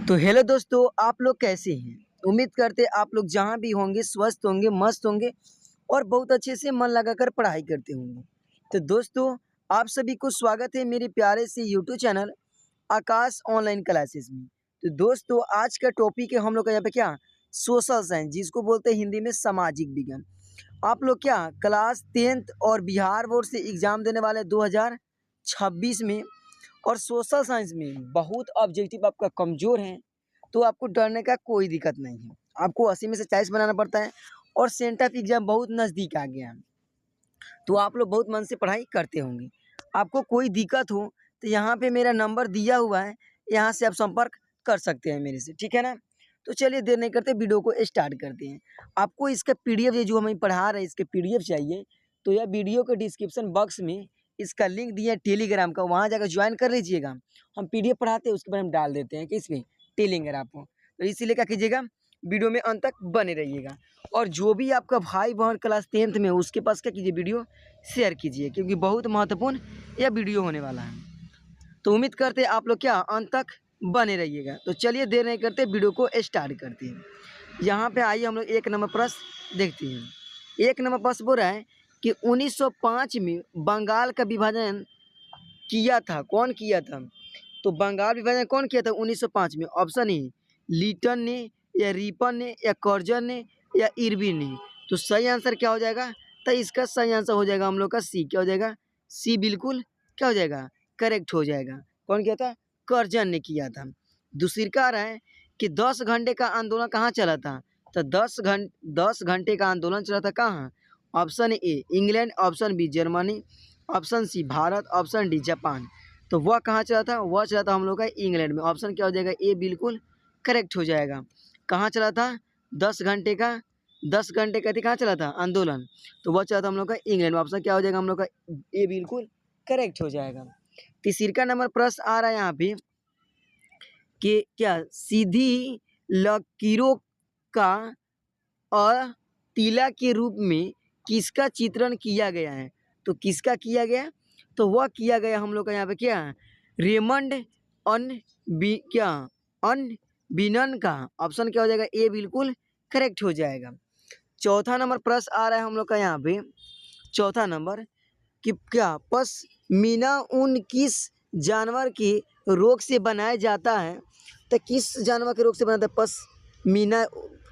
तो हेलो दोस्तों, आप लोग कैसे हैं? उम्मीद करते आप लोग जहाँ भी होंगे स्वस्थ होंगे, मस्त होंगे और बहुत अच्छे से मन लगाकर पढ़ाई करते होंगे। तो दोस्तों, आप सभी को स्वागत है मेरे प्यारे से यूट्यूब चैनल आकाश ऑनलाइन क्लासेस में। तो दोस्तों, आज का टॉपिक है हम लोग का यहाँ पे क्या सोशल साइंस, जिसको बोलते हैं हिंदी में सामाजिक विज्ञान। आप लोग क्या क्लास 10th और बिहार बोर्ड से एग्ज़ाम देने वाले 2026 में, और सोशल साइंस में बहुत ऑब्जेक्टिव आपका कमज़ोर है, तो आपको डरने का कोई दिक्कत नहीं है। आपको 80 में से 40 बनाना पड़ता है और सेंटर ऑफ एग्ज़ाम बहुत नज़दीक आ गया है। तो आप लोग बहुत मन से पढ़ाई करते होंगे। आपको कोई दिक्कत हो तो यहाँ पे मेरा नंबर दिया हुआ है, यहाँ से आप संपर्क कर सकते हैं मेरे से, ठीक है ना? तो चलिए देर नहीं करते, वीडियो को स्टार्ट करते हैं। आपको इसका पीडीएफ, ये जो हमें पढ़ा रहे हैं इसके पीडीएफ चाहिए, तो यह वीडियो के डिस्क्रिप्शन बॉक्स में इसका लिंक दिया है टेलीग्राम का, वहाँ जाकर ज्वाइन कर लीजिएगा। हम पीडीएफ पढ़ाते हैं, उसके बाद हम डाल देते हैं कि इसमें टेलीग्राम को। तो इसीलिए क्या कीजिएगा, वीडियो में अंत तक बने रहिएगा। और जो भी आपका भाई बहन क्लास 10th में उसके पास क्या कीजिए, वीडियो शेयर कीजिए, क्योंकि बहुत महत्वपूर्ण यह वीडियो होने वाला है। तो उम्मीद करते हैं आप लोग क्या अंत तक बने रहिएगा। तो चलिए देर नहीं करते, वीडियो को स्टार्ट करते हैं। यहाँ पे आइए हम लोग एक नंबर प्रश्न देखते हैं। एक नंबर प्रश्न बोल रहा है कि 1905 में बंगाल का विभाजन किया था, कौन किया था? तो बंगाल विभाजन कौन किया था 1905 में? ऑप्शन ए लीटन ने, या रिपन ने, या कर्जन ने, या इरविन ने। तो सही आंसर क्या हो जाएगा? तो इसका सही आंसर हो जाएगा हम लोग का सी। क्या हो जाएगा? सी बिल्कुल क्या हो जाएगा? करेक्ट हो जाएगा। कौन किया था? कर्जन ने किया था। दूसरी कह रहा है कि 10 घंटे का आंदोलन कहाँ चला था? तो 10 घंटे का आंदोलन चला था कहाँ? Option A England, option B Germany, option C Bharat, option D Japan. तो वह कहाँ चला था? वह चला था हम लोग का इंग्लैंड में। ऑप्शन क्या हो जाएगा? ए बिल्कुल करेक्ट हो जाएगा। कहाँ चला था? 10 घंटे का कहाँ चला था आंदोलन? तो वह चला था हम लोग का इंग्लैंड में। ऑप्शन क्या हो जाएगा हम लोग का? ए बिल्कुल करेक्ट हो जाएगा। तीसरा नंबर प्रश्न आ रहा है यहाँ पे कि क्या सीधी लकीरों का तिला के रूप में किसका चित्रण किया गया है? तो किसका किया गया? तो वह किया गया हम लोग का यहाँ पे क्या रेमंड अनबिनन का। ऑप्शन क्या हो जाएगा? ए बिल्कुल करेक्ट हो जाएगा। चौथा नंबर प्रश्न आ रहा है हम लोग का यहाँ पे, चौथा नंबर कि क्या पश्मीना ऊन किस जानवर के रोग से बनाया जाता है? तो किस जानवर के रोग से बनाता है पश्मीना?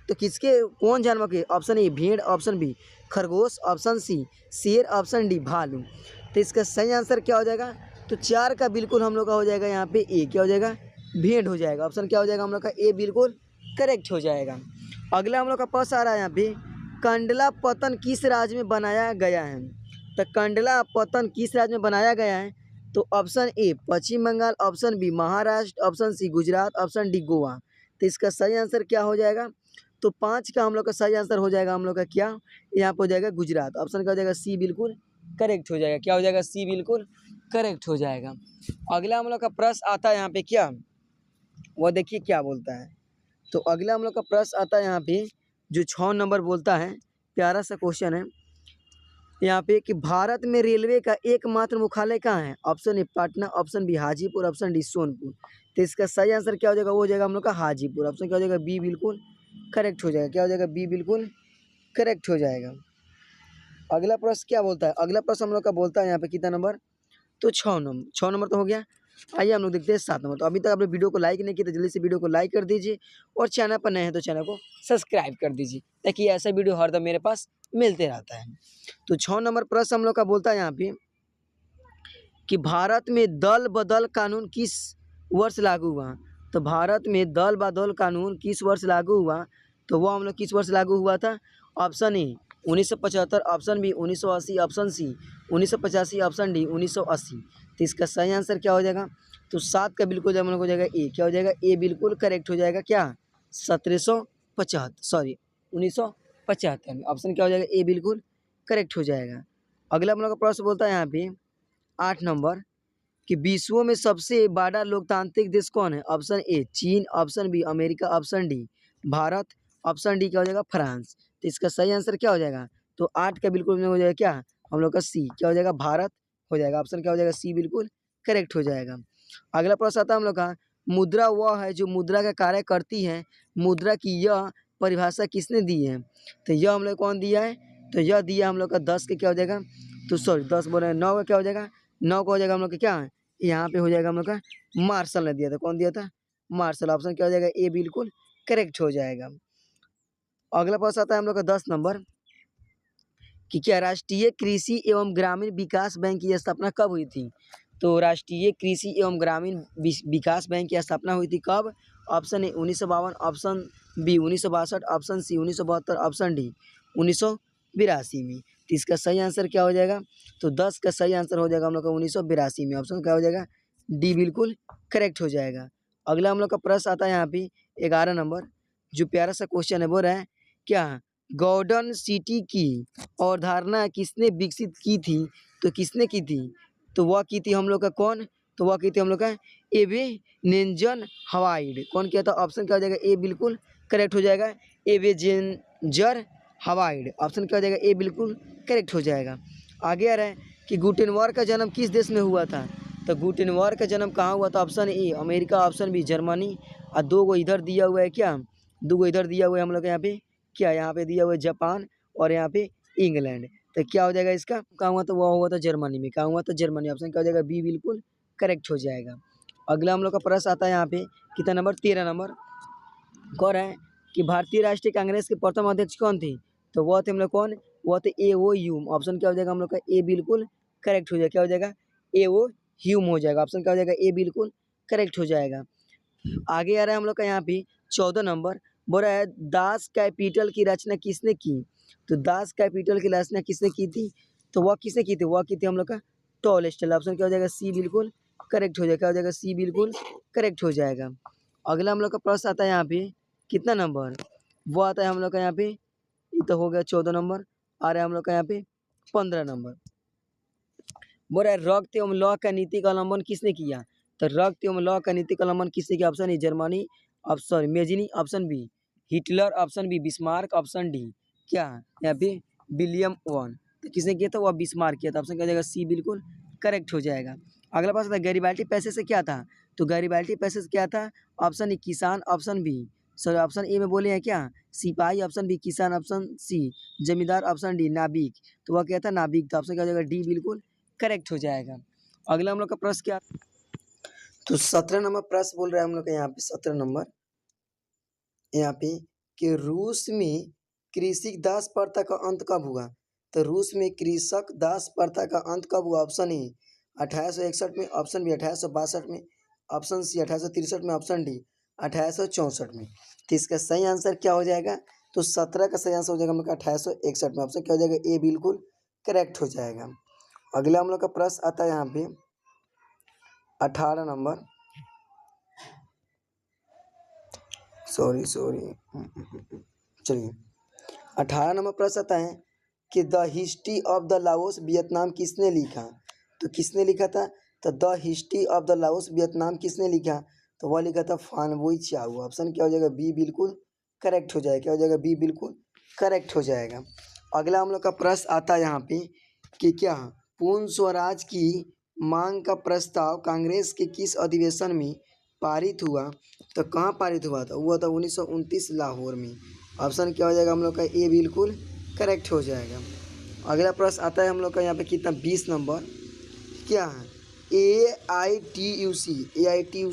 तो किसके, कौन जानवर के? ऑप्शन ए भेड़, ऑप्शन बी खरगोश, ऑप्शन सी शेर, ऑप्शन डी भालू। तो इसका सही आंसर क्या हो जाएगा? तो 4 का बिल्कुल हम लोग का हो जाएगा यहाँ पे ए। क्या हो जाएगा? भेड़ हो जाएगा। ऑप्शन क्या हो जाएगा हम लोग का? ए बिल्कुल करेक्ट हो जाएगा। अगला हम लोग का प्रश्न आ रहा है यहाँ पे, कंडला पतन किस राज्य में बनाया गया है? तो कंडला पतन किस राज्य में बनाया गया है? तो option A Paschim Bangal, option B Maharashtra, option C Gujarat, option D Goa. तो इसका सही आंसर क्या हो जाएगा? तो 5 का हम लोग का सही आंसर हो जाएगा हम लोग का क्या, यहाँ पर हो जाएगा गुजरात। ऑप्शन क्या हो जाएगा? सी बिल्कुल करेक्ट हो जाएगा। क्या हो जाएगा? सी बिल्कुल करेक्ट हो जाएगा। अगला हम लोग का प्रश्न आता है यहाँ पे क्या, वह देखिए क्या बोलता है। तो अगला हम लोग का प्रश्न आता है यहाँ पे जो 6 नंबर बोलता है, प्यारा सा क्वेश्चन है यहाँ पे कि भारत में रेलवे का एकमात्र मुख्यालय कहाँ है? Option A Patna, option B Hajipur, option D Sonpur. तो इसका सही आंसर क्या हो जाएगा? वो हो जाएगा हम लोग का हाजीपुर। ऑप्शन क्या हो जाएगा? बी बिल्कुल करेक्ट हो जाएगा। क्या हो जाएगा? बी बिल्कुल करेक्ट हो जाएगा। अगला प्रश्न क्या बोलता है? अगला प्रश्न हम लोग का बोलता है यहाँ पे कितना नंबर? तो 6 नंबर तो हो गया। आइए हम लोग देखते हैं 7 नंबर। तो अभी तक आपने वीडियो को लाइक नहीं किया तो जल्दी से वीडियो को लाइक कर दीजिए, और चैनल पर नए हैं तो चैनल को सब्सक्राइब कर दीजिए, ताकि ऐसा वीडियो हरदम मेरे पास मिलते रहता है। तो 6 नंबर प्रश्न हम लोग का बोलता है यहाँ पे कि भारत में दल बदल कानून किस वर्ष लागू हुआ? तो भारत में दल बदल कानून किस वर्ष लागू हुआ? तो वो हम लोग किस वर्ष लागू हुआ था? Option A 1975, option B 1980, option C 1985, option D 1980। तो इसका सही आंसर क्या हो जाएगा? तो 7 का बिल्कुल हम लोग हो जाएगा ए। क्या हो जाएगा? ए बिल्कुल करेक्ट हो जाएगा। क्या 1775, सॉरी 1975 में। ऑप्शन क्या हो जाएगा? ए बिल्कुल करेक्ट हो जाएगा। अगला हम लोग का प्रश्न बोलता है यहाँ पे 8 नंबर कि विश्व में सबसे बड़ा लोकतांत्रिक देश कौन है? ऑप्शन ए चीन, option B America, option D Bharat, option D क्या हो जाएगा? फ्रांस। तो इसका सही आंसर क्या हो जाएगा? तो 8 का बिल्कुल हो जाएगा क्या हम लोग का? सी। क्या हो जाएगा? भारत हो जाएगा। ऑप्शन क्या हो जाएगा? सी बिल्कुल करेक्ट हो जाएगा। अगला प्रश्न आता है हम लोग का मुद्रा वह है जो मुद्रा का कार्य करती है। मुद्रा की यह परिभाषा किसने दी है? तो यह हम लोग कौन दिया है? तो यह दिया हम लोग का 10 के क्या हो जाएगा, तो सॉरी 10 बोल रहे हैं 9 का क्या हो जाएगा, 9 का हो जाएगा हम लोग का क्या है, यहाँ पे हो जाएगा हम लोग का मार्शल ने दिया था। कौन दिया था? मार्शल। ऑप्शन क्या हो जाएगा? ए बिल्कुल करेक्ट हो जाएगा। अगला प्रश्न आता है हम लोग का 10 नंबर कि क्या राष्ट्रीय कृषि एवं ग्रामीण विकास बैंक की स्थापना कब हुई थी? तो राष्ट्रीय कृषि एवं ग्रामीण विकास बैंक की स्थापना हुई थी कब? Option A 1952, option B 1962, option C 1972, option D 1982 में। तो इसका सही आंसर क्या हो जाएगा? तो 10 का सही आंसर हो जाएगा हम लोग का 1982 में। ऑप्शन क्या हो जाएगा? डी बिल्कुल करेक्ट हो जाएगा। अगला हम लोग का प्रश्न आता है यहाँ पे 11 नंबर, जो प्यारा सा क्वेश्चन है, बोल रहा है क्या गॉर्डन सिटी की अवधारणा किसने विकसित की थी? तो किसने की थी? तो वह की थी हम लोग का कौन? तो वह की थी हम लोग का एवे नेंजन हवाइड। कौन किया था? ऑप्शन क्या हो जाएगा? ए बिल्कुल करेक्ट हो जाएगा, एवेंजर हवाइड। ऑप्शन क्या हो जाएगा? ए बिल्कुल करेक्ट हो जाएगा। आगे आ रहा है कि गुटेनबर्ग का जन्म किस देश में हुआ था? तो गुटेनबर्ग का जन्म कहाँ हुआ था? Option A America, option B Germany, और दो गो इधर दिया हुआ है क्या, दो गो इधर दिया हुआ है हम लोग यहाँ पे क्या, यहाँ पे दिया हुआ है जापान और यहाँ पे इंग्लैंड। तो क्या हो जाएगा इसका? कहाँ हुआ था? वह हुआ था जर्मनी में। कहाँ हुआ था? जर्मनी। ऑप्शन क्या हो जाएगा? बी बिल्कुल करेक्ट हो जाएगा। अगला हम लोग का प्रश्न आता है यहाँ पे कितना नंबर? 13 नंबर। कौन है कि भारतीय राष्ट्रीय कांग्रेस के प्रथम अध्यक्ष कौन थे? तो वह थे हम लोग कौन? वह थे ए ओ ह्यूम। ऑप्शन क्या हो जाएगा हम लोग का? ए बिल्कुल करेक्ट हो जाएगा। क्या हो जाएगा? ए ओ ह्यूम हो जाएगा। ऑप्शन क्या हो जाएगा? ए बिल्कुल करेक्ट हो जाएगा। आगे आ रहा है हम लोग का यहाँ पे 14 नंबर, बोल रहा है दास कैपिटल की रचना किसने की? तो दास कैपिटल की रचना किसने की थी? तो वह किसने की थी? वह की थी हम लोग का टॉलस्टॉय। ऑप्शन क्या हो जाएगा? सी बिल्कुल करेक्ट हो जाएगा। क्या हो जाएगा? सी बिल्कुल करेक्ट हो जाएगा। अगला हम लोग का प्रश्न आता है यहाँ पे कितना नंबर? वो आता है हम लोग का यहाँ पे, ये तो हो गया 14 नंबर। आ रहा है हम लोग का यहाँ पे 15 नंबर। बोल रहा है रक्त एवं लौह का नीति का अवलंबन किसने किया? तो रक्त एवं लौह का नीति का अवलंबन किसने किया? Option A Germany, option Mazzini, option B Hitler, option B Bismarck, option D क्या यहाँ पे विलियम वन। तो किसने किया था? वह बिस्मार्क किया था। ऑप्शन क्या हो जाएगा? सी बिल्कुल करेक्ट हो जाएगा। अगला प्रश्न था गैरिबाल्डी पैसे से क्या था? तो गैरिबाल्डी पैसे से क्या था? ऑप्शन ए किसान, option B sorry option A में बोले हैं क्या सिपाही, ऑप्शन बी किसान, ऑप्शन सी जमींदार, ऑप्शन डी नाविक। तो वह क्या था? नाविक था। ऑप्शन क्या हो जाएगा? डी बिल्कुल करेक्ट हो जाएगा। अगला हम लोग का प्रश्न क्या? तो 17 नंबर प्रश्न बोल रहा है हम लोग का यहाँ पे 17 नंबर यहाँ पे कि रूस में कृषि दास प्रथा का अंत कब हुआ? तो रूस में कृषक दास प्रथा का अंत कब हुआ? ऑप्शन ए 1861 में, ऑप्शन बी 1862 में, ऑप्शन सी 1863 में, ऑप्शन डी 1864 में। तो इसका सही आंसर क्या हो जाएगा? तो 17 का सही आंसर हो जाएगा हम लोग का 1861 में। ऑप्शन क्या हो जाएगा? ए बिल्कुल करेक्ट हो जाएगा। अगला हम लोग का प्रश्न आता है यहाँ पे 18 नंबर, सॉरी चलिए 18 नंबर प्रश्न आता है कि the history of the Laos Vietnam किसने लिखा? तो किसने लिखा था? तो the history of the Laos Vietnam किसने लिखा? तो वह लिखा था फान वुई चाओ। ऑप्शन क्या हो जाएगा? बी बिल्कुल करेक्ट हो जाएगा। क्या हो जाएगा? बी बिल्कुल करेक्ट हो जाएगा। अगला हम लोग का प्रश्न आता है यहाँ पे कि क्या पूर्ण स्वराज की मांग का प्रस्ताव कांग्रेस के किस अधिवेशन में पारित हुआ? तो कहाँ पारित हुआ था? हुआ था 1929 लाहौर में। ऑप्शन क्या हो जाएगा हम लोग का? ए बिल्कुल करेक्ट हो जाएगा। अगला प्रश्न आता है हम लोग का यहाँ पे कितना 20 नंबर, क्या है ए आई टी यू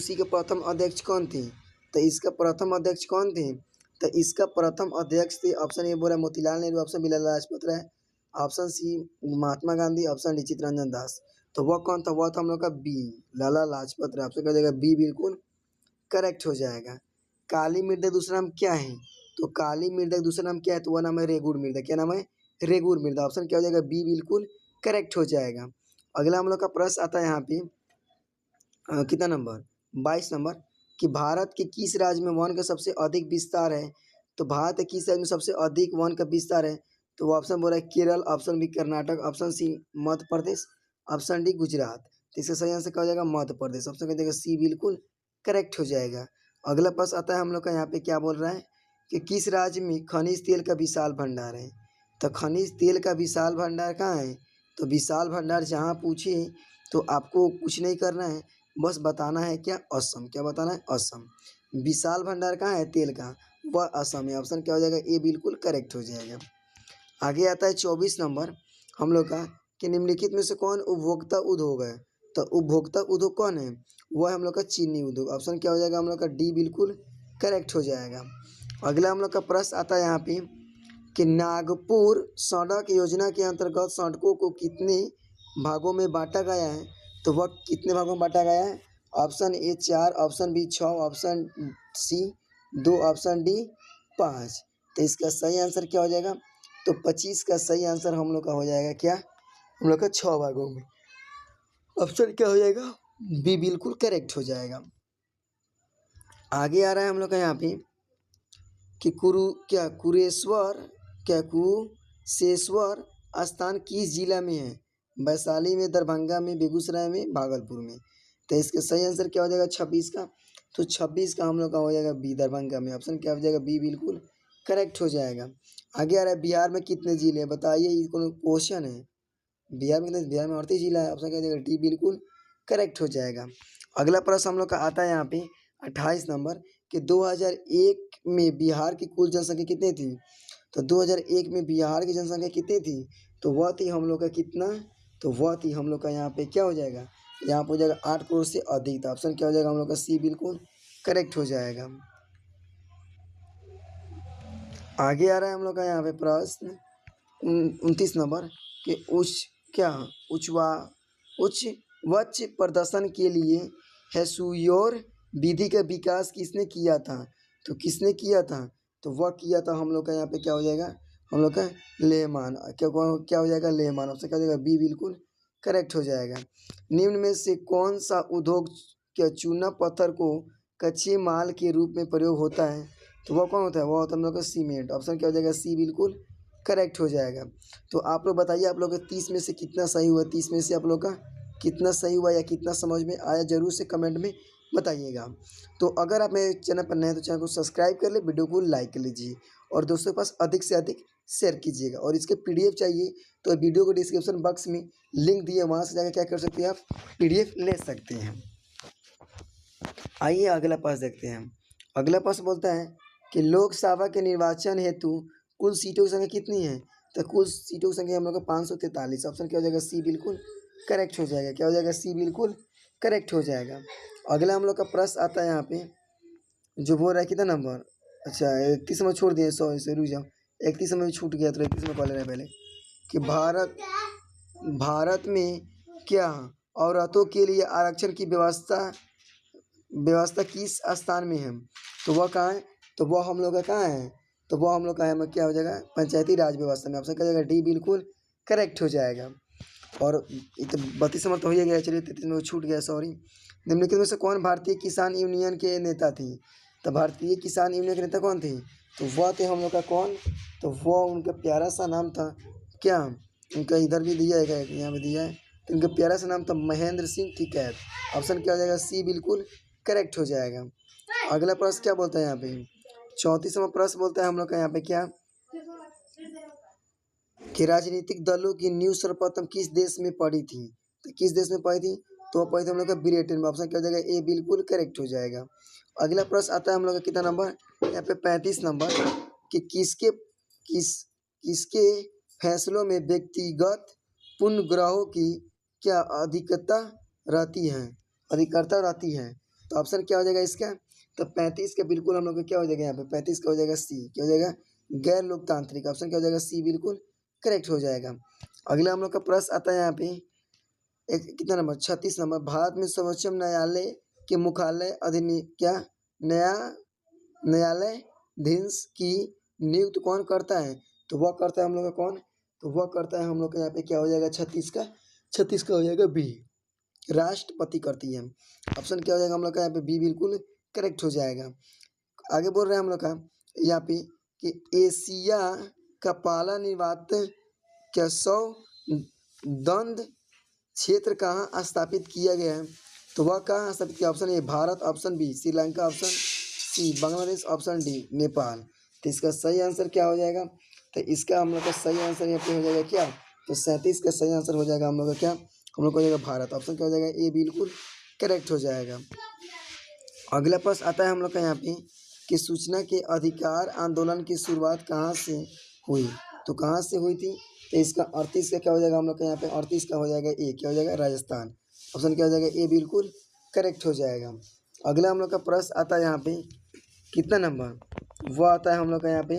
सी के प्रथम अध्यक्ष कौन थे? तो इसका प्रथम अध्यक्ष कौन थे? तो इसका प्रथम अध्यक्ष थे ऑप्शन ए बोल रहा है Motilal Nehru, option B Lala Lajpat Rai, option C Mahatma Gandhi, option D Chittaranjan Das. तो वह कौन था? वह था हम लोग का बी लाला लाजपत राय। ऑप्शन क्या हो जाएगा? बी बिल्कुल करेक्ट हो जाएगा। काली मृदा दूसरा नाम क्या है? तो काली मृदा दूसरा नाम क्या है? तो वह नाम है रेगुड़ मृदा। क्या नाम है? रेगुड़ मृदा। ऑप्शन क्या हो जाएगा? बी बिल्कुल करेक्ट हो जाएगा। अगला हम लोग का प्रश्न आता है यहाँ पे कितना नंबर 22 नंबर कि भारत के किस राज्य में वन का सबसे अधिक विस्तार है? तो भारत के किस राज्य में सबसे अधिक वन का विस्तार है? तो वो ऑप्शन बोल रहा है Kerala, option B Karnataka, option C Madhya Pradesh, option D Gujarat. तो इसका सही आंसर क्या हो जाएगा? मध्य प्रदेश। ऑप्शन क्या हो जाएगा? सी बिल्कुल करेक्ट हो जाएगा। अगला प्रश्न आता है हम लोग का यहाँ पे क्या बोल रहा है कि किस राज्य में खनिज तेल का विशाल भंडार है? तो खनिज तेल का विशाल भंडार कहाँ है? तो विशाल भंडार जहाँ पूछे तो आपको कुछ नहीं करना है, बस बताना है क्या, असम। क्या बताना है, असम। विशाल भंडार कहाँ है, तेल का, वह असम है। ऑप्शन क्या हो जाएगा, ए बिल्कुल करेक्ट हो जाएगा। आगे आता है 24 नंबर हम लोग का, कि निम्नलिखित में से कौन उपभोक्ता उद्योग है। तो उपभोक्ता उद्योग कौन है, वह हम लोग का चीनी उद्योग। ऑप्शन क्या हो जाएगा हम लोग का, डी बिल्कुल करेक्ट हो जाएगा। अगला हम लोग का प्रश्न आता है यहाँ पे, कि नागपुर सड़क योजना के अंतर्गत सड़कों को कितने भागों में बांटा गया है। तो वह कितने भागों में बांटा गया है। Option A 4, option B 6, option C 2, option D 5। तो इसका सही आंसर क्या हो जाएगा, तो 25 का सही आंसर हम लोग का हो जाएगा क्या, हम लोग का 6 भागों में। ऑप्शन क्या हो जाएगा, बी बिल्कुल करेक्ट हो जाएगा। आगे आ रहा है हम लोग का यहाँ पे, कि कुशेश्वर स्थान किस जिला में है। वैशाली में, दरभंगा में, बेगूसराय में, भागलपुर में। तो इसका सही आंसर क्या हो जाएगा 26 का, तो 26 का हम लोग का हो जाएगा बी, दरभंगा में। ऑप्शन क्या हो जाएगा, बी बिल्कुल करेक्ट हो जाएगा। आगे आ रहा है, बिहार में कितने जिले हैं बताइए, ये कौन क्वेश्चन है। बिहार में कितने, बिहार में 38 जिला है। ऑप्शन क्या हो जाएगा, डी बिल्कुल करेक्ट हो जाएगा। अगला प्रश्न हम लोग का आता है यहाँ पे 28 नंबर, कि 2001 में बिहार की कुल जनसंख्या कितनी थी। तो 2001 में बिहार की जनसंख्या कितनी थी, तो वह थी हम लोग का कितना, तो वह थी हम लोग का यहाँ पे क्या हो जाएगा, यहाँ पे हो जाएगा 8 करोड़ से अधिक था। ऑप्शन क्या हो जाएगा हम लोग का, सी बिल्कुल करेक्ट हो जाएगा। आगे आ रहा है हम लोग का यहाँ पे प्रश्न 29 नंबर, कि उच्चवा उच्च वक्ष प्रदर्शन के लिए हैसुयोर विधि का विकास किसने किया था। तो किसने किया था, तो वह किया था हम लोग का यहाँ पे क्या हो जाएगा, हम लोग का लेहमान। क्या हो जाएगा, लेहमान। ऑप्शन क्या हो जाएगा, बी बिल्कुल करेक्ट हो जाएगा। निम्न में से कौन सा उद्योग के चूना पत्थर को कच्चे माल के रूप में प्रयोग होता है। तो वह कौन होता है, वह होता है हम लोग का सीमेंट। ऑप्शन क्या हो जाएगा, सी बिल्कुल करेक्ट हो जाएगा। तो आप लोग बताइए, आप लोग का 30 में से कितना सही हुआ, 30 में से आप लोग का कितना सही हुआ या कितना समझ में आया, जरूर से कमेंट में बताइएगा। तो अगर आप मेरे चैनल पर नए हैं तो चैनल को सब्सक्राइब कर ले, वीडियो को लाइक कर लीजिए और दोस्तों के पास अधिक से अधिक शेयर कीजिएगा। और इसके पीडीएफ चाहिए तो वीडियो को डिस्क्रिप्शन बॉक्स में लिंक दिए, वहाँ से जाकर क्या कर सकते हैं, आप पीडीएफ ले सकते हैं। आइए अगला प्रश्न देखते हैं। अगला प्रश्न बोलता है कि लोकसभा के निर्वाचन हेतु कुल सीटों की संख्या कितनी है। तो कुल सीटों की संख्या हम लोग का 543। ऑप्शन क्या हो जाएगा, सी बिल्कुल करेक्ट हो जाएगा। क्या हो जाएगा, सी बिल्कुल करेक्ट हो जाएगा। अगला हम लोग का प्रश्न आता है यहाँ पे, जो बोल रहा है कितना नंबर, अच्छा 31 में छोड़ दिए, 100 से रुक जाओ, 31 में भी छूट गया, तो 31 में कॉल रहा है पहले, कि भारत में क्या औरतों के लिए आरक्षण की व्यवस्था किस स्थान में है। तो वह कहाँ है, तो वह हम लोग का कहाँ है, तो वह हम लोग का है क्या हो जाएगा, पंचायती राज व्यवस्था में। ऑप्शन क्या हो जाएगा, डी बिल्कुल करेक्ट हो जाएगा। और ये तो 32 नंबर तो हो ही गया, चलिए 33 में छूट गया, सॉरी। निम्नलिखित में से कौन भारतीय किसान यूनियन के नेता थी। तो भारतीय किसान यूनियन के नेता कौन थे, तो वह थे हम लोग का कौन, तो वह उनका प्यारा सा नाम था क्या, उनका इधर भी दिया है, यहाँ पे दिया है, तो उनका प्यारा सा नाम था महेंद्र सिंह टिकैत। ऑप्शन क्या हो जाएगा, सी बिल्कुल करेक्ट हो जाएगा। अगला प्रश्न क्या बोलता है यहाँ पे, 34वां प्रश्न बोलता है हम लोग का यहाँ पे क्या, कि राजनीतिक दलों की नींव सर्वप्रथम किस देश में पड़ी थी। तो किस देश में पड़ी थी, तो पड़ी थी हम लोग का ब्रिटेन में। ऑप्शन क्या हो जाएगा, ए बिल्कुल करेक्ट हो जाएगा। अगला प्रश्न आता है हम लोग का कितना नंबर, यहाँ पे 35 नंबर, कि किसके फैसलों में व्यक्तिगत पुनर्ग्रहों की क्या अधिकता रहती है। तो ऑप्शन क्या हो जाएगा इसका, तो 35 का बिल्कुल हम लोग का क्या हो जाएगा, यहाँ पे 35 का हो जाएगा सी, क्या हो जाएगा, गैर लोकतांत्रिक। ऑप्शन क्या हो जाएगा, सी बिल्कुल करेक्ट हो जाएगा। अगला हम लोग का प्रश्न आता है यहाँ पे एक कितना नंबर, 36 नंबर, भारत में सर्वोच्च न्यायालय के मुख्यालय नया न्यायाधीश की नियुक्त कौन करता है। तो वह करता है हम लोग का कौन, तो वह करता है हम लोग का यहाँ पे क्या हो जाएगा, 36 का हो जाएगा बी, राष्ट्रपति करती है। ऑप्शन क्या हो जाएगा हम लोग का यहाँ पे, बी बिल्कुल करेक्ट हो जाएगा। आगे बोल रहे हैं हम लोग का यहाँ पे, कि एशिया का पहला निर्वात क्या 100 दंड क्षेत्र कहाँ स्थापित किया गया है। तो वह कहाँ स्थापित किया, option A Bharat, option B Sri Lanka, option C Bangladesh, option D Nepal. तो इसका सही आंसर क्या हो जाएगा, तो इसका हम लोग का सही आंसर यहाँ पे हो जाएगा क्या, तो 37 का सही आंसर हो जाएगा हम लोग का क्या, हम लोग को हो जाएगा भारत। ऑप्शन क्या हो जाएगा, ए बिल्कुल करेक्ट हो जाएगा। अगला प्रश्न आता है हम लोग का यहाँ पे कि सूचना के अधिकार आंदोलन की शुरुआत कहाँ से हुई, तो कहाँ से हुई थी, तो इसका 38 का क्या हो जाएगा हम लोग का यहाँ पे 38 का हो जाएगा ए, क्या हो जाएगा राजस्थान। ऑप्शन क्या हो जाएगा ए बिल्कुल करेक्ट हो जाएगा। अगला हम लोग का प्रश्न आता है यहाँ पे कितना नंबर, वो आता है हम लोग का यहाँ पे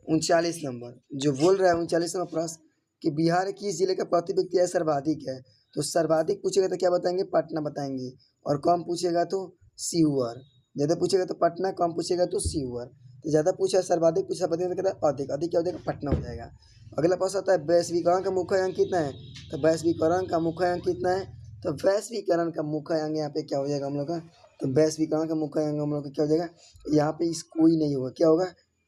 39 नंबर, जो बोल रहा है 39 नंबर प्रश्न कि बिहार किस जिले का प्रति व्यक्ति आय सर्वाधिक है, तो सर्वाधिक पूछेगा तो क्या बताएंगे पटना बताएंगे, और कम पूछेगा तो सीहोर, ज़्यादा पूछेगा तो पटना, कम पूछेगा तो सीहोर। तो ज़्यादा पूछा सर्वाधिक पूछा बताएंगे तो कहता है अधिक, अधिक क्या हो जाएगा पटना हो जाएगा। अगला प्रश्न आता है वैश्वीकरण का मुख्य अंक कितना है, तो वैश्वीकरण का मुख्य अंक कितना है, तो वैश्वीकरण का मुख्य अंक यहाँ पे क्या हो जाएगा हम लोग का, तो वैश्वीकरण का मुख्य अंक हम लोग का क्या हो जाएगा, यहाँ पे इस कोई नहीं होगा, क्या होगा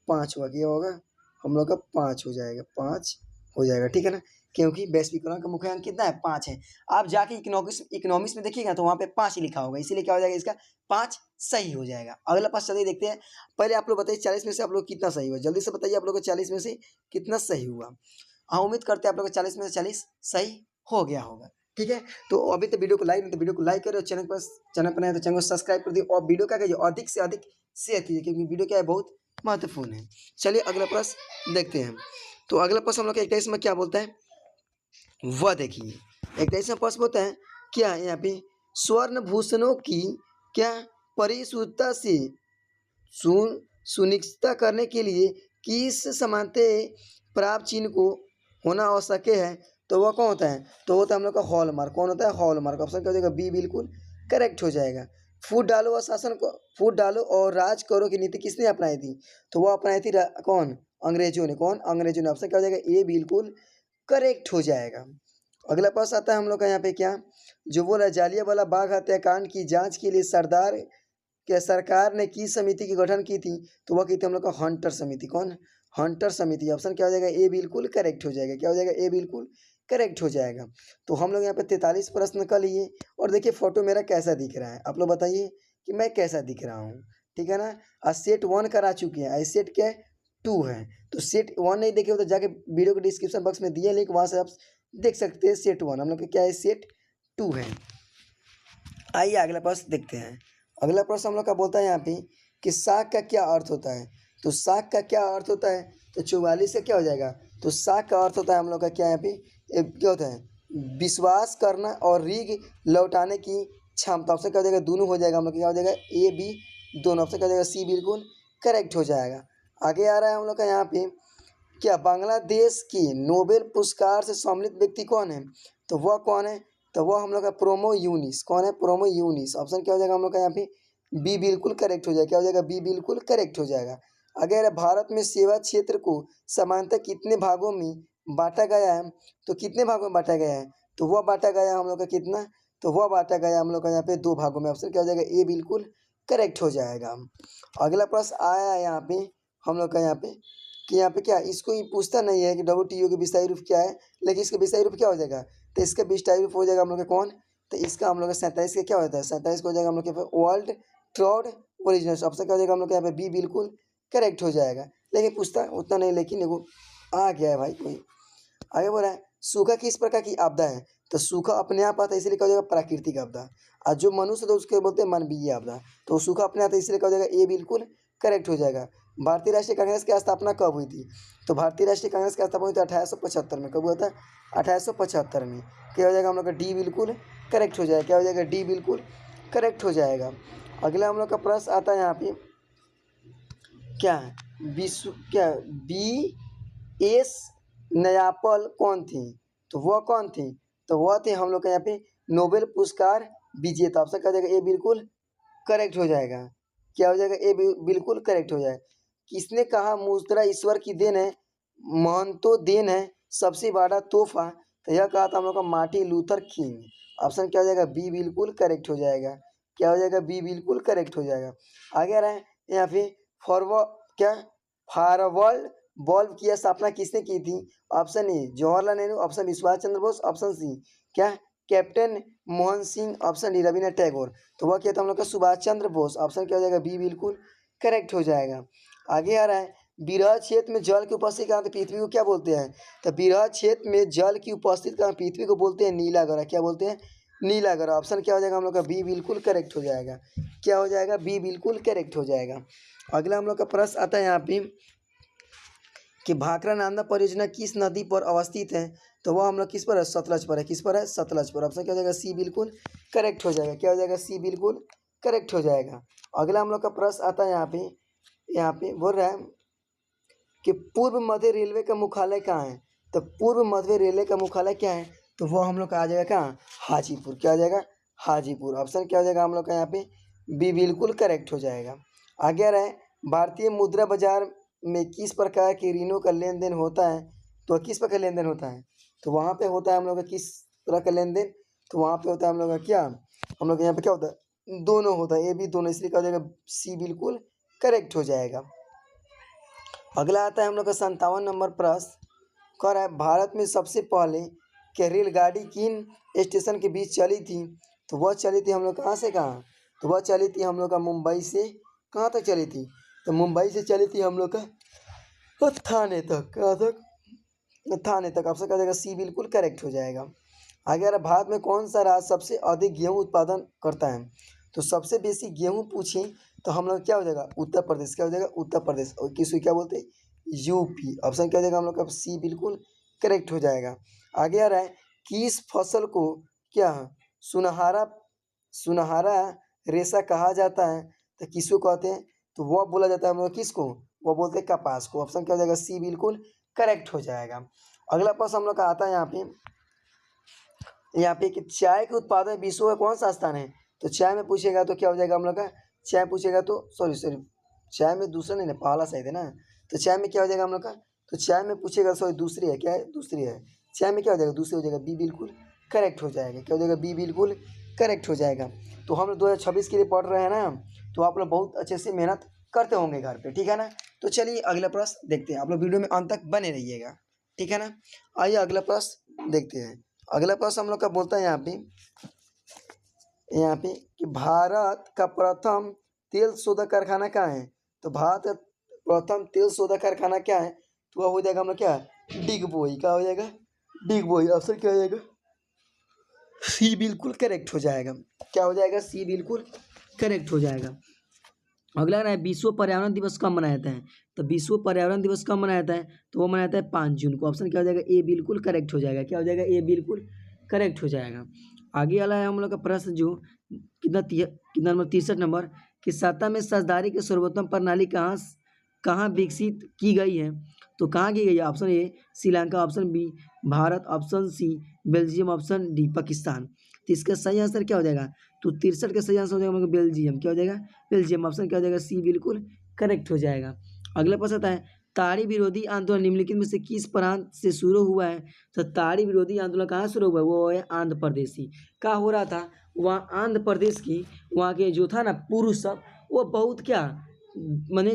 5 होगा, क्या होगा हम लोग का 5 हो जाएगा, 5 हो जाएगा, ठीक है ना, क्योंकि वैश्वीकरण का मुख्य अंक कितना है 5 है। आप जाके इकोनॉमिक्स में देखिएगा तो वहाँ पे 5 ही लिखा होगा, इसीलिए क्या हो जाएगा इसका 5 सही हो जाएगा। अगला पास चलिए देखते हैं। पहले आप लोग बताइए 40 में से आप लोग कितना सही हुआ, जल्दी से बताइए आप लोग को 40 में से कितना सही हुआ। हाँ उम्मीद करते हैं आप लोग को 40 में से 40 सही हो गया होगा, ठीक है। तो अभी तो वीडियो को लाइक नहीं तो वीडियो को लाइक करें, और चैनल पर नए तो चैनल को सब्सक्राइब कर दिए, और वीडियो क्या कीजिए अधिक से अधिक शेयर कीजिए, क्योंकि वीडियो क्या है बहुत महत्वपूर्ण है। चलिए अगला प्रश्न देखते हैं। तो अगला प्रश्न हम लोग का 21 में क्या बोलता है, वह देखिए 21वां प्रश्न बोलता है क्या यहाँ पे स्वर्ण भूषणों की क्या परिशुद्धता से सुनिश्चित करने के लिए किस समानते प्राप्त चिन्ह को होना आवश्यक है, तो वह कौन होता है, तो होता है हम लोग का हॉलमार्क। कौन होता है हॉलमार्क, ऑप्शन क्या हो जाएगा बी बिल्कुल करेक्ट हो जाएगा। फूट डालो और शासन को फूट डालो और राज करो की नीति किसने अपनाई थी, तो वह अपनाई थी कौन अंग्रेजों ने, कौन अंग्रेजों ने। ऑप्शन क्या हो जाएगा ए बिल्कुल करेक्ट हो जाएगा। अगला प्रश्न आता है हम लोग का यहाँ पे क्या, जो बोला जालियांवाला बाग हत्याकांड की जांच के लिए सरकार ने किस समिति की गठन की थी, तो वह की थी हम लोग का हंटर समिति। कौन हंटर समिति। ऑप्शन क्या हो जाएगा ए बिल्कुल करेक्ट हो जाएगा, क्या हो जाएगा ए बिल्कुल करेक्ट हो जाएगा। तो हम लोग यहाँ पे 43 प्रश्न कर लिए, और देखिए फोटो मेरा कैसा दिख रहा है, आप लोग बताइए कि मैं कैसा दिख रहा हूँ, ठीक है ना। आज सेट 1 करा चुके हैं, आज सेट क्या 2 है, तो सेट 1 नहीं देखे हो तो जाके वीडियो के डिस्क्रिप्शन बॉक्स में दिए लिंक, वहाँ से आप देख सकते हैं सेट 1, हम लोग का क्या है सेट 2 है। आइए अगला प्रश्न देखते हैं। अगला प्रश्न हम लोग का बोलता है यहाँ पे कि साख का क्या अर्थ होता है, तो साख का क्या अर्थ होता है, तो 44 से क्या हो जाएगा, तो साख का अर्थ होता है हम लोग का क्या यहाँ पे क्या होता है विश्वास करना और ऋण लौटाने की क्षमता। ऑप्शन क्या हो जाएगा दोनों हो जाएगा हम लोग क्या हो जाएगा ए बी दोनों। ऑप्शन क्या हो जाएगा सी बिल्कुल करेक्ट हो जाएगा। आगे आ रहा है हम लोग का यहाँ पे क्या बांग्लादेश की नोबेल पुरस्कार से सम्मानित व्यक्ति कौन है, तो वह कौन है, तो वह हम लोग का प्रोमो यूनिस। कौन है प्रोमो यूनिस। ऑप्शन क्या हो जाएगा हम लोग का यहाँ पे बी बिल्कुल करेक्ट हो जाएगा, क्या हो जाएगा बी बिल्कुल करेक्ट हो जाएगा। अगर भारत में सेवा क्षेत्र को समानतः कितने भागों में बांटा गया है, तो कितने भागों में बांटा गया है, तो वह बांटा गया हम लोग का कितना, तो वह बांटा गया हम लोग का यहाँ पे 2 भागों में। ऑप्शन क्या हो जाएगा ए बिल्कुल करेक्ट हो जाएगा। अगला प्रश्न आया है यहाँ पे हम लोग का यहाँ पे कि यहाँ पे क्या इसको ही पूछता नहीं है कि WTO के विषय रूप क्या है, लेकिन इसका विषय रूप क्या हो जाएगा, तो इसका विषय रूप हो जाएगा हम लोग का कौन, तो इसका हम लोग का 27 का क्या होता है 27 को हो जाएगा हम लोग के वर्ल्ड ट्रेड ओरिजिनल। ऑप्शन क्या हो जाएगा हम लोग के यहाँ पे बी बिल्कुल करेक्ट हो जाएगा, लेकिन पूछता उतना नहीं, लेकिन एगो आ गया है भाई कोई। आगे बोल रहा है सूखा किस प्रकार की आपदा है, तो सूखा अपने आप आता है इसलिए क्या हो जाएगा प्राकृतिक आपदा, और जो मनुष्य तो उसके बोलते हैं मानवीय आपदा, तो सूखा अपने आता है इसलिए क्या हो जाएगा ए बिल्कुल करेक्ट हो जाएगा। भारतीय राष्ट्रीय कांग्रेस की स्थापना कब हुई थी, तो भारतीय राष्ट्रीय कांग्रेस की स्थापना हुई थी 1875 में। कब हुआ था 1875 में। क्या हो जाएगा हम लोग का डी बिल्कुल करेक्ट हो जाएगा, क्या हो जाएगा डी बिल्कुल करेक्ट हो जाएगा। अगला हम लोग का प्रश्न आता है यहाँ पे क्या विश्व क्या बी एस नयापल कौन थी, तो वह कौन थी, तो वह थे हम लोग का यहाँ पे नोबेल पुरस्कार विजेता। ऑप्शन क्या हो जाएगा ए बिल्कुल करेक्ट हो जाएगा, क्या हो जाएगा ए बिल्कुल करेक्ट हो जाएगा। किसने कहा मुद्रा ईश्वर की देन है, महंतो देन है, सबसे बड़ा तोहफा, तो यह कहा था हम लोग का मार्टिन लूथर किंग। ऑप्शन क्या हो जाएगा बी बिल्कुल करेक्ट हो जाएगा, क्या हो जाएगा बी बिल्कुल करेक्ट हो जाएगा। आगे आ रहा है यहाँ पे फॉरवर्ड बल्ब की स्थापना किसने की थी, option A Jawaharlal Nehru, option B Subhash Chandra Bose, option C क्या captain Mohan Singh, option D Rabindranath Tagore, तो वह क्या था हम लोग का सुभाष चंद्र बोस। ऑप्शन क्या हो जाएगा बी बिल्कुल करेक्ट हो जाएगा। आगे आ रहा है बृहद क्षेत्र में जल की उपस्थिति के कारण पृथ्वी को क्या बोलते हैं, तो बृहद क्षेत्र में जल की उपस्थिति के कारण पृथ्वी को बोलते हैं नीला ग्रह। क्या बोलते हैं नीला ग्रह। ऑप्शन क्या हो जाएगा हम लोग का बी बिल्कुल करेक्ट हो जाएगा। क्या हो जाएगा? बी बिल्कुल करेक्ट हो जाएगा। अगला हम लोग का प्रश्न आता है यहाँ पे कि भाखड़ा नांदा परियोजना किस नदी पर अवस्थित है? तो वह हम लोग किस पर है? सतलज पर है। किस पर है? सतलज पर। ऑप्शन क्या हो जाएगा? सी बिल्कुल करेक्ट हो जाएगा। क्या हो जाएगा? सी बिल्कुल करेक्ट हो जाएगा। अगला हम लोग का प्रश्न आता है यहाँ पे बोल रहा है कि पूर्व मध्य रेलवे का मुख्यालय कहाँ है? तो पूर्व मध्य रेलवे का मुख्यालय क्या है? तो वो हम लोग का आ जाएगा कहाँ? हाजीपुर। क्या आ जाएगा? हाजीपुर। ऑप्शन क्या हो जाएगा हम लोग का यहाँ पे? बी बिल्कुल करेक्ट हो जाएगा। आगे आ रहा है भारतीय मुद्रा बाजार में किस प्रकार के ऋणों का लेन देन होता है? तो किस प्रकार लेन देन होता है? तो वहाँ पे होता है हम लोग का किस तरह का लेन देन? तो वहाँ पे होता है हम लोग का क्या? हम लोग यहाँ पे क्या होता है? दोनों होता है, ए बी दोनों, इसलिए क्या हो जाएगा? सी बिल्कुल करेक्ट हो जाएगा। अगला आता है हम लोग का 57 नंबर प्रश्न। कह रहा है भारत में सबसे पहले कि रेलगाड़ी किन स्टेशन के बीच चली थी? तो वह चली थी हम लोग कहाँ से कहाँ? तो वह चली थी हम लोग का मुंबई से कहाँ तक चली थी? तो मुंबई से चली थी हम लोग का थाने तक। कहाँ तक? थाने तक। ऑप्शन क्या हो जाएगा? सी बिल्कुल करेक्ट हो जाएगा। आगे आ रहा है भारत में कौन सा राज्य सबसे अधिक गेहूँ उत्पादन करता है? तो सबसे बेसी गेहूँ पूछें तो हम लोग क्या हो जाएगा? उत्तर प्रदेश। क्या हो जाएगा? उत्तर प्रदेश। और किसको क्या बोलते हैं? यूपी। ऑप्शन क्या हो जाएगा हम लोग का? सी बिल्कुल करेक्ट हो जाएगा। आगे आ रहा है किस फसल को क्या सुनहरा सुनहरा रेशा कहा जाता है? तो किसको कहते हैं? तो वह बोला जाता है हम लोग किसको? वह बोलते हैं कपास को। ऑप्शन क्या हो जाएगा? सी बिल्कुल करेक्ट हो जाएगा। अगला प्रश्न हम लोग का आता है यहाँ पे कि चाय के उत्पादन में विश्व का कौन सा स्थान है? तो चाय में पूछेगा तो क्या हो जाएगा हम लोग का? चाय पूछेगा तो सॉरी चाय में दूसरा नहीं ना, पहला सही है ना। तो चाय में क्या हो जाएगा हम लोग का? तो चाय में पूछेगा सॉरी दूसरी है। क्या है? दूसरी है। चाय में क्या हो जाएगा? दूसरी हो जाएगा। बी बिल्कुल करेक्ट हो जाएगा। क्या हो जाएगा? बी बिल्कुल करेक्ट हो जाएगा। तो हम लोग 2026 के लिए पढ़ रहे हैं ना, तो आप लोग बहुत अच्छे से मेहनत करते होंगे घर पे, ठीक है ना। तो चलिए अगला प्रश्न देखते हैं। आप लोग वीडियो में अंत तक बने रहिएगा, ठीक है ना। आइए अगला प्रश्न देखते हैं। अगला प्रश्न हम लोग का बोलता है यहाँ पे कि भारत का प्रथम तेल शोधक कारखाना कहाँ है? तो भारत का प्रथम तेल शोधक कारखाना क्या है? तो वह हो जाएगा हम लोग क्या? डिगबोई। क्या हो जाएगा? डिगबोई। ऑप्शन क्या हो जाएगा? सी बिल्कुल करेक्ट हो जाएगा। क्या हो जाएगा? सी बिल्कुल करेक्ट हो जाएगा। अगला है विश्व पर्यावरण दिवस कब मनाया जाता है? तो विश्व पर्यावरण दिवस कब मनाया जाता है? तो वो मनाया जाता है 5 जून को। ऑप्शन क्या हो जाएगा? ए बिल्कुल करेक्ट हो जाएगा। क्या हो जाएगा? ए बिल्कुल करेक्ट हो जाएगा। आगे वाला है हम लोग का प्रश्न जो कितना नंबर? 63 नंबर कि सत्ता में साझेदारी की सर्वोत्तम प्रणाली कहाँ विकसित की गई है? तो कहाँ की गई है? Option A Sri Lanka, option B Bharat, option C Belgium, option D Pakistan. तो इसका सही आंसर क्या हो जाएगा? तो 63 का सही आंसर हो जाएगा हम लोग का बेल्जियम। क्या हो जाएगा? बेल्जियम। ऑप्शन क्या हो जाएगा? सी बिल्कुल करेक्ट हो जाएगा। अगला प्रश्न आता है ताड़ी विरोधी आंदोलन निम्नलिखित में से किस प्रांत से शुरू हुआ है? तो ताड़ी विरोधी आंदोलन कहाँ शुरू हुआ है? वो है आंध्र प्रदेश ही। क्या हो रहा था वहाँ? आंध्र प्रदेश की वहाँ के जो था ना पुरुष सब, वो बहुत क्या माने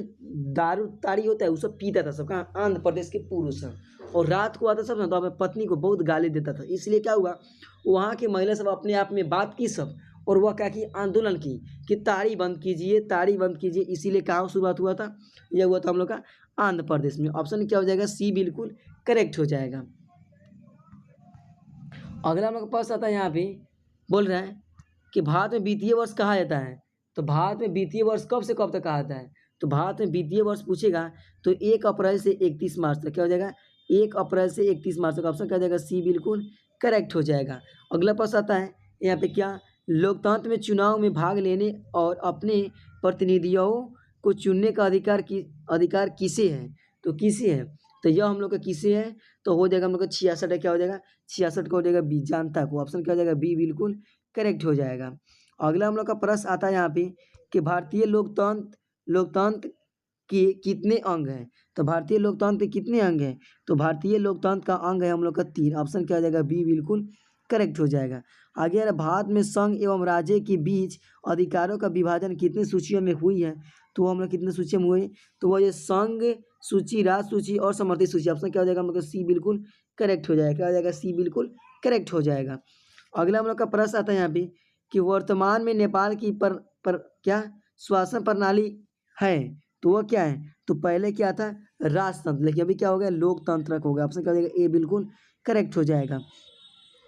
दारू ताड़ी होता है वो सब पीता था सब। कहाँ? आंध्र प्रदेश के पुरुष सब। और रात को आता सब ना तो अपने पत्नी को बहुत गाली देता था। इसलिए क्या हुआ, वहाँ की महिला सब अपने आप में बात की सब, और वह क्या की? आंदोलन की कि ताड़ी बंद कीजिए, ताड़ी बंद कीजिए। इसीलिए कहाँ शुरुआत हुआ था? यह हुआ था हम लोग का आंध्र प्रदेश में। ऑप्शन क्या हो जाएगा? सी बिल्कुल करेक्ट हो जाएगा। अगला हम लोग के पास आता है यहाँ पे बोल रहा है कि भारत में वित्तीय वर्ष कहा जाता है? तो भारत में वित्तीय वर्ष कब से कब तक कहा जाता है? तो भारत में वित्तीय वर्ष पूछेगा तो 1 अप्रैल से 31 मार्च तक। क्या हो जाएगा? 1 अप्रैल से 31 मार्च तक। ऑप्शन क्या हो जाएगा? सी बिल्कुल करेक्ट हो जाएगा। अगला प्रश्न आता है यहाँ पे क्या लोकतंत्र में चुनाव में भाग लेने और अपने प्रतिनिधियों को चुनने का अधिकार किसे है? तो किसे है? तो यह हम लोग का किसे है? तो हो जाएगा हम लोग का 66 है। क्या हो जाएगा? 66 का हो जाएगा बी जनता को। ऑप्शन क्या हो जाएगा? बी बिल्कुल करेक्ट हो जाएगा। अगला हम लोग का प्रश्न आता है यहाँ पे कि भारतीय लोकतंत्र के कितने अंग हैं? तो भारतीय लोकतंत्र के कितने अंग हैं? तो भारतीय लोकतंत्र का अंग है हम लोग का 3। ऑप्शन क्या हो जाएगा? बी बिल्कुल करेक्ट हो जाएगा। आगे आ रहा भारत में संघ एवं राज्य के बीच अधिकारों का विभाजन कितने सूचियों में हुई है? तो हम लोग कितने सूचियों में हुए? तो वो ये संघ सूची, राज सूची और समर्थित सूची। ऑप्शन क्या हो जाएगा हम लोग का? सी बिल्कुल करेक्ट हो जाएगा। क्या हो जाएगा? सी बिल्कुल करेक्ट हो जाएगा। अगला हम लोग का प्रश्न आता है यहाँ पे कि वर्तमान में नेपाल की पर क्या शासन प्रणाली है? तो वह क्या है? तो पहले क्या था? राजतंत्र, लेकिन अभी क्या हो गया? लोकतंत्र हो गया। ऑप्शन क्या हो जाएगा? ए बिल्कुल करेक्ट हो जाएगा।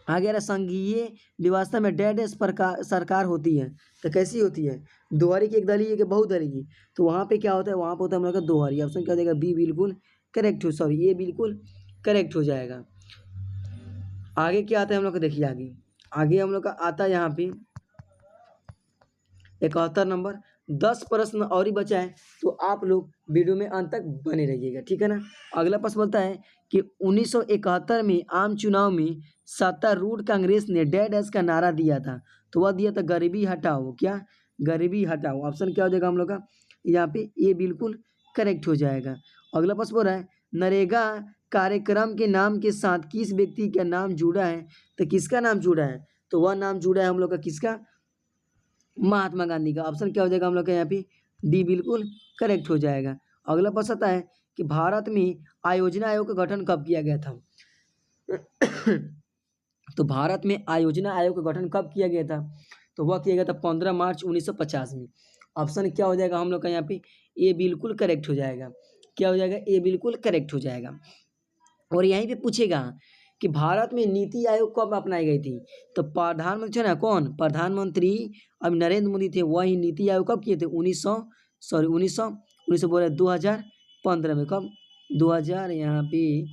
आगे आ रहा संघीय व्यवस्था में डेड सरकार होती है, तो कैसी होती है? दोहरी की, एक दलीय की, बहुदलीय की। तो वहाँ पे क्या होता है? वहाँ पे होता है हम लोग का दोहरी। ऑप्शन क्या हो जाएगा? बी बिल्कुल करेक्ट हो, सॉरी ये बिल्कुल करेक्ट हो जाएगा। आगे क्या आता है हम लोग का? देखिए आगे, आगे हम लोग का आता है यहाँ पे 71 नंबर। 10 प्रश्न और ही बचा है, तो आप लोग वीडियो में अंत तक बने रहिएगा, ठीक है ना। अगला प्रश्न बोलता है कि 1971 में आम चुनाव में सत्तारूढ़ कांग्रेस ने डेड एस का नारा दिया था, तो वह दिया था गरीबी हटाओ। क्या? गरीबी हटाओ। ऑप्शन क्या हो जाएगा हम लोग का? यहाँ पे ये बिल्कुल करेक्ट हो जाएगा। अगला प्रश्न बोल रहा है नरेगा कार्यक्रम के नाम के साथ किस व्यक्ति का नाम जुड़ा है, तो किसका नाम जुड़ा है? तो वह नाम जुड़ा है हम लोग का किसका? महात्मा गांधी का। ऑप्शन क्या हो जाएगा हम लोग का यहाँ पे? डी बिल्कुल करेक्ट हो जाएगा। अगला प्रश्न आता है कि भारत में आयोजना आयोग का गठन कब किया गया था? तो भारत में आयोजना आयोग का गठन कब किया गया था? तो वह किया गया था 15 मार्च 1950 में। ऑप्शन क्या हो जाएगा हम लोग का यहाँ पे? ए बिल्कुल करेक्ट हो जाएगा। क्या हो जाएगा? ए बिल्कुल करेक्ट हो जाएगा। और यहीं पे पूछेगा कि भारत में नीति आयोग कब अपनाई गई थी? तो प्रधानमंत्री है ना, कौन प्रधानमंत्री? अब नरेंद्र मोदी थे, वही नीति आयोग कब किए थे? 1900 बोले 2015 में। कब? 2000 यहाँ पे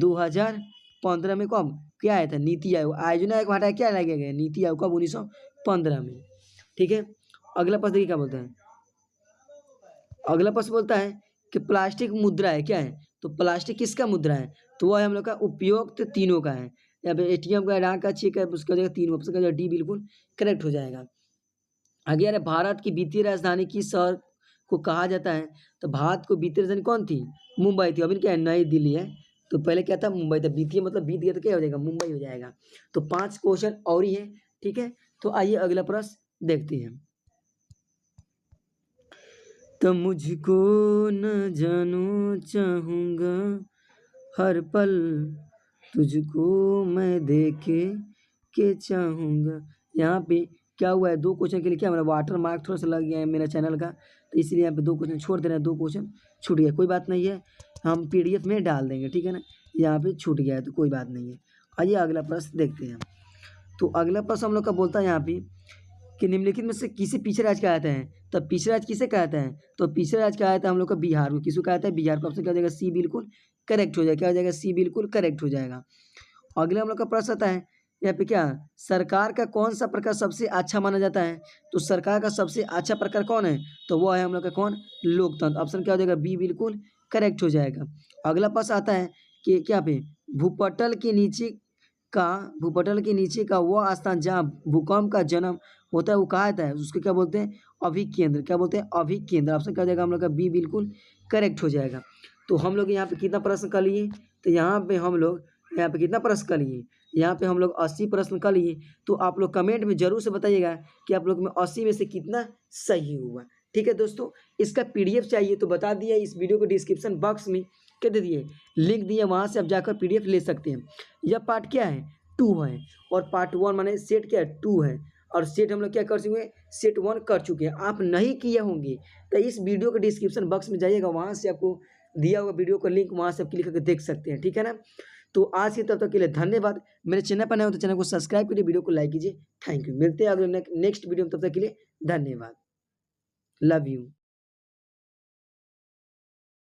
2015 में। कब क्या आया था? नीति आयोग। आयोजना आयोग हटाया, क्या लाया गया? नीति आयोग। कब? 1915 में। ठीक है। अगला प्रश्न देखिए क्या बोलता है। अगला प्रश्न बोलता है कि प्लास्टिक मुद्रा है, क्या है? तो प्लास्टिक किसका मुद्रा है? तो वह है हम लोग का उपयुक्त तीनों का है। या फिर एटीएम का, डाक का, चेक है, उसका जगह तीनों। ऑप्शन का डी बिल्कुल करेक्ट हो जाएगा। आगे आ रहा है भारत की वित्तीय राजधानी किस शहर को कहा जाता है? तो भारत को वित्तीय राजधानी कौन थी? मुंबई थी। अभी क्या है? नई दिल्ली है। तो पहले क्या था? मुंबई था। वित्तीय मतलब बीत गया तो क्या हो जाएगा? मुंबई हो जाएगा। तो 5 क्वेश्चन और ही है, ठीक है। तो आइए अगला प्रश्न देखते हैं। तो मुझको न जानू चाहूँगा हर पल, तुझको मैं देखे के चाहूँगा। यहाँ पे क्या हुआ है? 2 क्वेश्चन के लिए क्या मेरा वाटर मार्क थोड़ा सा लग गया है मेरा चैनल का, तो इसलिए यहाँ पे 2 क्वेश्चन छोड़ दे रहे हैं। 2 क्वेश्चन छूट गया, कोई बात नहीं है, हम पीडीएफ में डाल देंगे, ठीक है ना। यहाँ पे छूट गया है तो कोई बात नहीं है। आइए अगला प्रश्न देखते हैं। तो अगला प्रश्न हम लोग का बोलता है यहाँ पे कि निम्नलिखित में से किसे पिछड़े राज्य कहा जाता है? तो पिछड़ा राज्य किसे कहा जाता है? तो पिछड़ा राज्य कहा जाता है हम लोग का बिहार को। किसको कहा जाता है? बिहार को। ऑप्शन क्या हो जाएगा? सी बिल्कुल करेक्ट हो जाएगा। क्या हो जाएगा? सी बिल्कुल करेक्ट हो जाएगा। अगला हम लोग का प्रश्न आता है यहाँ पे क्या सरकार का कौन सा प्रकार सबसे अच्छा माना जाता है? तो सरकार का सबसे अच्छा प्रकार कौन है? तो वो है हम लोग का कौन? लोकतंत्र। ऑप्शन क्या हो जाएगा? बी बिल्कुल करेक्ट हो जाएगा। अगला प्रश्न आता है कि क्या पे भूपटल के नीचे का भूपटल के नीचे का वह स्थान जहाँ भूकंप का जन्म होता है वो कहा जाता है? उसको क्या बोलते हैं? अभिकेंद्र। क्या बोलते हैं? अभिकेंद्र। ऑप्शन क्या हो जाएगा हम लोग का? बी बिल्कुल करेक्ट हो जाएगा। तो हम लोग यहाँ पे कितना प्रश्न कर लिए? तो यहाँ पे हम लोग यहाँ पे कितना प्रश्न कर लिए? यहाँ पे हम लोग 80 प्रश्न कर लिए। तो आप लोग कमेंट में जरूर से बताइएगा कि आप लोग में 80 में से कितना सही हुआ। ठीक है दोस्तों, इसका पीडीएफ चाहिए तो बता दिया, इस वीडियो को डिस्क्रिप्शन बॉक्स में क्या दे दिए? लिंक दिए, वहाँ से आप जाकर पीडीएफ ले सकते हैं। यह पार्ट क्या है? 2 है, और पार्ट 1 माने सेट क्या है? 2 है, और सेट हम लोग क्या कर चुके हैं? सेट 1 कर चुके हैं। आप नहीं किए होंगे तो इस वीडियो के डिस्क्रिप्शन बॉक्स में जाइएगा, वहाँ से आपको दिया हुआ वीडियो का लिंक वहाँ से आप क्लिक करके देख सकते हैं, ठीक है ना। तो आज की तब तक के लिए धन्यवाद। मेरे चैनल पर नए हो तो चैनल को सब्सक्राइब कीजिए, वीडियो को लाइक कीजिए। Thank you. मिलते हैं अगले नेक्स्ट वीडियो में, तब तक के लिए धन्यवाद। Love you.